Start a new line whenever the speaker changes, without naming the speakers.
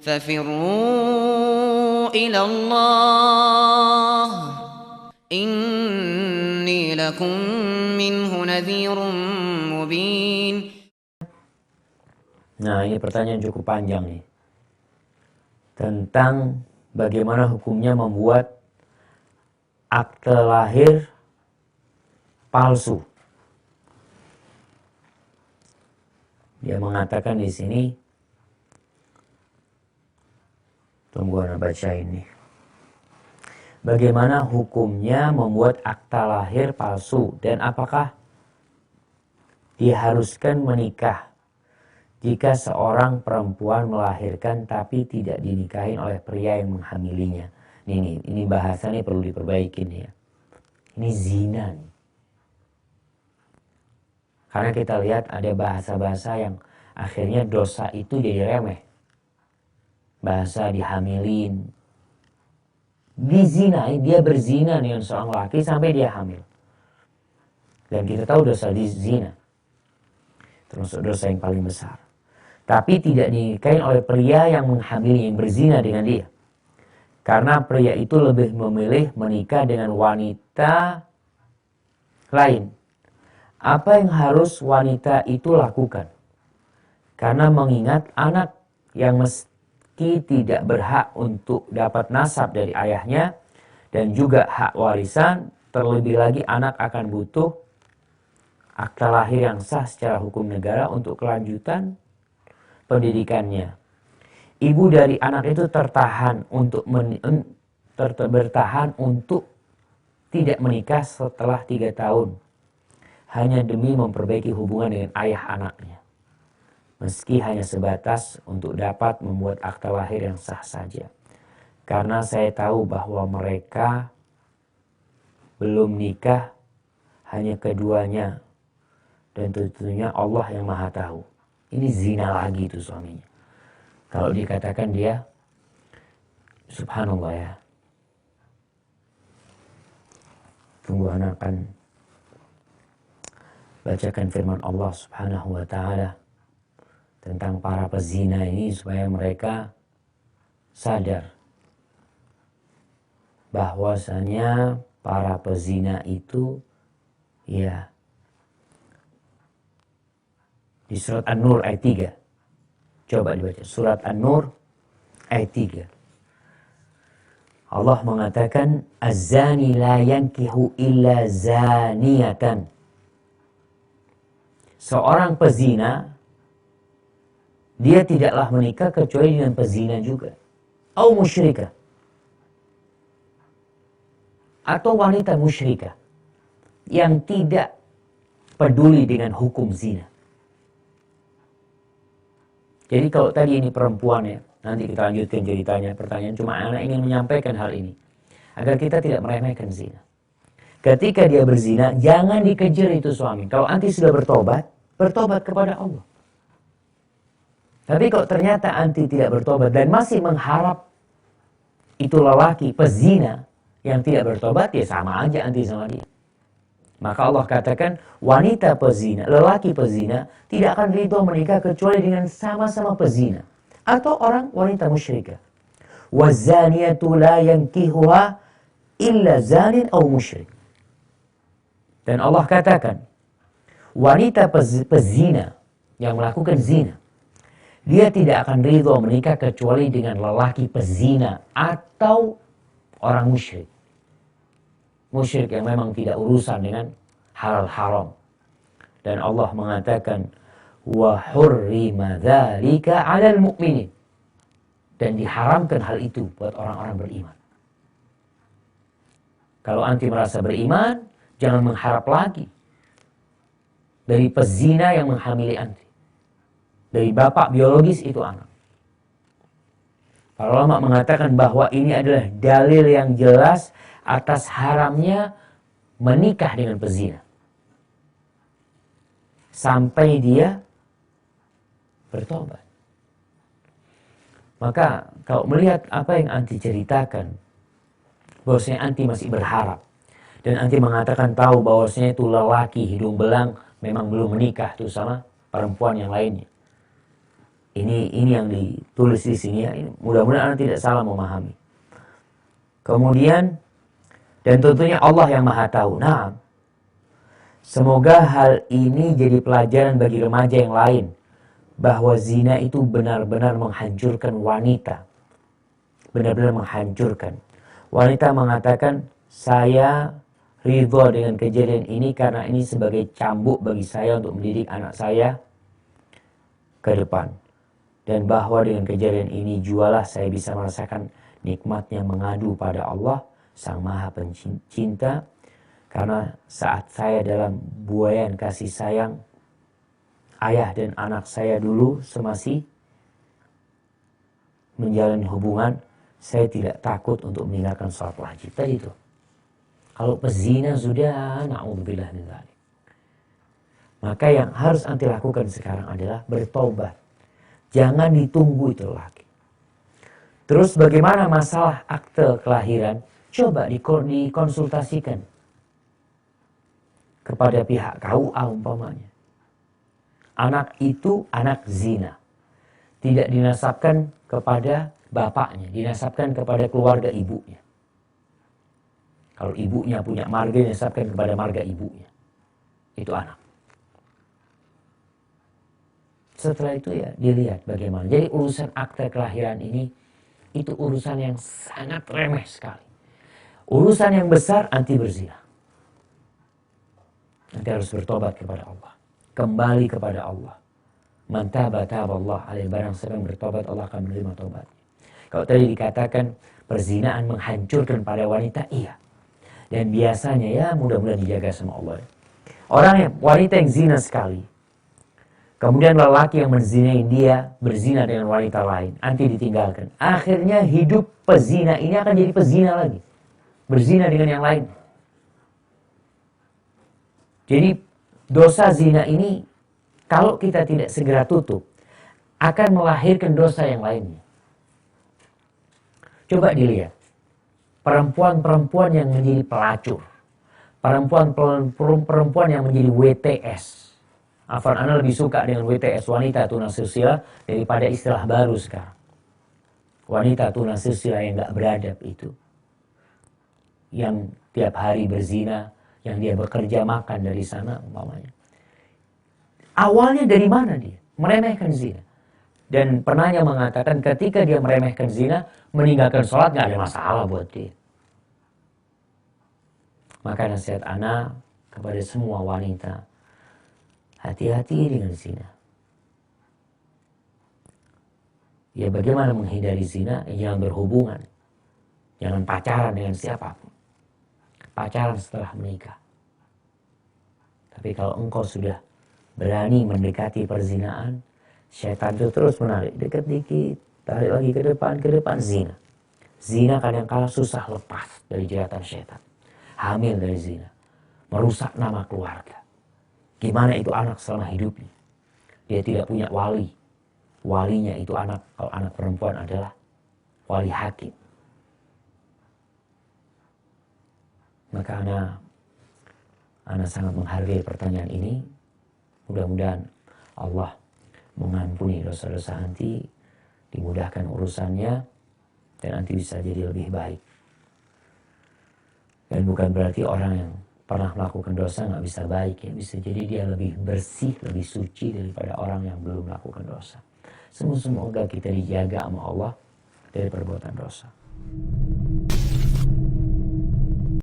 ففروا إلى الله إني لكم منه نذير مبين.
Nah, ini pertanyaan cukup panjang nih. Tentang bagaimana hukumnya membuat akte lahir palsu. Dia mengatakan di sini, tunggu Anda baca ini. Bagaimana hukumnya membuat akta lahir palsu dan apakah diharuskan menikah jika seorang perempuan melahirkan tapi tidak dinikahin oleh pria yang menghamilinya. Ini bahasanya perlu diperbaiki nih ya. Ini zina nih. Karena kita lihat ada bahasa-bahasa yang akhirnya dosa itu jadi remeh. Bahasa dihamilin. Dizinai, dia berzina dengan seorang laki sampai dia hamil. Dan kita tahu dosa zina termasuk dosa yang paling besar. Tapi tidak dinikahin oleh pria yang menghamili, yang berzina dengan dia. Karena pria itu lebih memilih menikah dengan wanita lain. Apa yang harus wanita itu lakukan? Karena mengingat anak yang meski tidak berhak untuk dapat nasab dari ayahnya dan juga hak warisan, terlebih lagi anak akan butuh akta lahir yang sah secara hukum negara untuk kelanjutan pendidikannya. Ibu dari anak itu bertahan untuk tidak menikah setelah 3 tahun. Hanya demi memperbaiki hubungan dengan ayah anaknya. Meski hanya sebatas untuk dapat membuat akta lahir yang sah saja. Karena saya tahu bahwa mereka belum nikah, hanya keduanya. Dan tentunya Allah yang maha tahu. Ini zina lagi itu suaminya. Kalau dikatakan dia, subhanallah ya. Tunggu anak akan bacakan firman Allah subhanahu wa ta'ala tentang para pezina ini supaya mereka sadar bahwasanya para pezina itu ya di surat An-Nur ayat 3. Coba dibaca surat An-Nur ayat 3. Allah mengatakan az-zani la yankihu illa zaniyatan. Seorang pezina dia tidaklah menikah kecuali dengan pezina juga. Atau musyrikah. Atau wanita musyrikah yang tidak peduli dengan hukum zina. Jadi kalau tadi ini perempuan ya, nanti kita lanjutkan ceritanya, pertanyaan cuma anak ingin menyampaikan hal ini agar kita tidak meremehkan zina. Ketika dia berzina, jangan dikejar itu suami. Kalau anti sudah bertobat, bertobat kepada Allah. Tapi kalau ternyata anti tidak bertobat dan masih mengharap itu lelaki pezina yang tidak bertobat, ya sama aja anti sama dia. Maka Allah katakan wanita pezina, lelaki pezina tidak akan ridho menikah kecuali dengan sama-sama pezina atau orang wanita musyrikah. Wazaniyatu la yankihuha illa zanin aw musyrik. Dan Allah katakan wanita pezina yang melakukan zina, dia tidak akan ridho menikah kecuali dengan lelaki pezina atau orang musyrik. Musyrik yang memang tidak urusan dengan halal haram. Dan Allah mengatakan wa hurrima dzalika 'alal mu'minin. Dan diharamkan hal itu buat orang-orang beriman. Kalau anti merasa beriman, jangan mengharap lagi dari pezina yang menghamili anti. Dari bapak biologis itu anak. Para ulama mengatakan bahwa ini adalah dalil yang jelas atas haramnya menikah dengan pezina. Sampai dia bertobat. Maka kalau melihat apa yang anti ceritakan, bahwasanya anti masih berharap. Dan anti mengatakan tahu bahwasanya itu lelaki hidung belang memang belum menikah tuh sama perempuan yang lainnya. Ini yang ditulis di sini ya. Mudah-mudahan Anda tidak salah memahami. Kemudian, dan tentunya Allah yang Maha Tahu. Nah, semoga hal ini jadi pelajaran bagi remaja yang lain, bahwa zina itu benar-benar menghancurkan wanita. Benar-benar menghancurkan. Wanita mengatakan, saya ridho dengan kejadian ini karena ini sebagai cambuk bagi saya untuk mendidik anak saya ke depan. Dan bahwa dengan kejadian ini jualah saya bisa merasakan nikmatnya mengadu pada Allah Sang Maha Pencinta. Karena saat saya dalam buaian kasih sayang ayah dan anak saya dulu semasih menjalani hubungan, saya tidak takut untuk meninggalkan sholat wajib. Tadi itu. Kalau pezina sudah, na'udzubillah min dzalik. Maka yang harus anti lakukan sekarang adalah bertobat. Jangan ditunggu itu lagi. Terus bagaimana masalah akte kelahiran? Coba dikonsultasikan kepada pihak KUA umpamanya. Anak itu anak zina. Tidak dinasabkan kepada bapaknya, dinasabkan kepada keluarga ibunya. Kalau ibunya punya marga, dinasabkan kepada marga ibunya. Itu anak. Setelah itu ya dilihat bagaimana. Jadi urusan akte kelahiran ini, itu urusan yang sangat remeh sekali. Urusan yang besar anti berzina. Nanti harus bertobat kepada Allah. Kembali kepada Allah. Man taba taballah alaihi, barang siapa yang bertobat, Allah akan menerima tobatnya. Kalau tadi dikatakan perzinaan menghancurkan pada wanita, iya. Dan biasanya ya mudah-mudahan dijaga sama Allah. Wanita yang zina sekali, kemudian lelaki yang menzinai dia berzina dengan wanita lain, nanti ditinggalkan. Akhirnya hidup pezina ini akan jadi pezina lagi, berzina dengan yang lain. Jadi dosa zina ini kalau kita tidak segera tutup akan melahirkan dosa yang lainnya. Coba dilihat. Perempuan-perempuan yang menjadi pelacur. Perempuan yang menjadi WTS. Afan, Anda lebih suka dengan WTS, wanita tunasusila, daripada istilah baru sekarang. Wanita tunasusila yang gak beradab itu. Yang tiap hari berzina, yang dia bekerja makan dari sana umpamanya. Awalnya dari mana dia? Meremehkan zina. Dan pernahnya mengatakan ketika dia meremehkan zina, meninggalkan sholat gak ada masalah buat dia. Maka nasihat ana kepada semua wanita, hati-hati dengan zina. Ya bagaimana menghindari zina? Jangan berhubungan. Jangan pacaran dengan siapapun. Pacaran setelah menikah. Tapi kalau engkau sudah berani mendekati perzinaan, syaitan itu terus menarik, dekat dikit, tarik lagi ke depan, zina. Zina kadang-kala susah lepas dari jeratan syaitan. Hamil dari zina, merusak nama keluarga. Gimana itu anak selama hidupnya? Dia tidak punya wali. Walinya itu anak, kalau anak perempuan adalah wali hakim. Maka ana sangat menghargai pertanyaan ini. Mudah-mudahan Allah mengampuni dosa-dosa anti, dimudahkan urusannya, dan nanti bisa jadi lebih baik. Dan bukan berarti orang yang pernah melakukan dosa nggak bisa baik ya, bisa jadi dia lebih bersih, lebih suci daripada orang yang belum melakukan dosa. Semoga kita dijaga sama Allah dari perbuatan dosa.